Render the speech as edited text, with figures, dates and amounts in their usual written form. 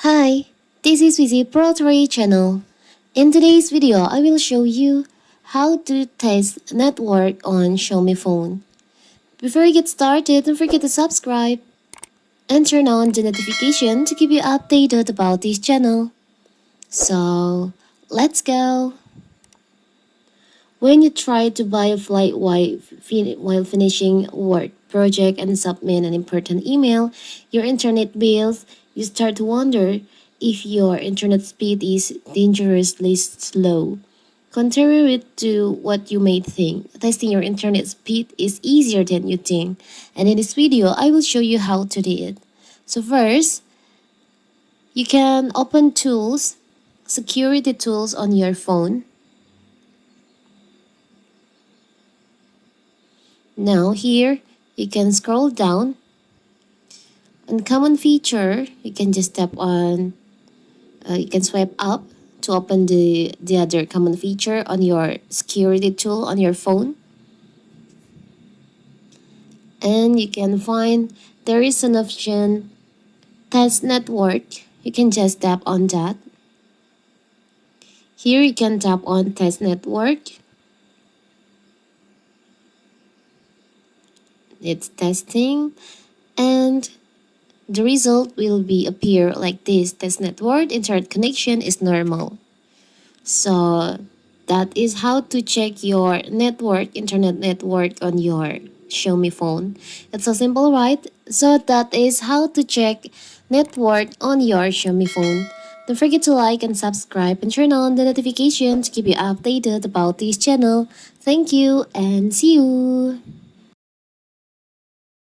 Hi, this is Vizi Pro 3 channel. In today's video, I will show you how to test network on Xiaomi phone. Before we get started, don't forget to subscribe and turn on the notification to keep you updated about this channel. So, let's go! When you try to buy a flight while finishing work project and submit an important email, your internet bills, you start to wonder if your internet speed is dangerously slow. Contrary to what you may think, testing your internet speed is easier than you think. And in this video, I will show you how to do it. So first, you can open tools, security tools on your phone. Now here, you can scroll down. On common feature, you can just tap on, you can swipe up to open the other common feature on your security tool on your phone. And you can find there is an option, test network. You can just tap on that. Here you can tap on test network. It's testing and the result will be appear like this. Test network internet connection is normal. So that is how to check your internet network on your Xiaomi phone. It's so simple, right? So that is how to check network on your Xiaomi phone. Don't forget to like and subscribe and turn on the notification to keep you updated about this channel. Thank you and see you.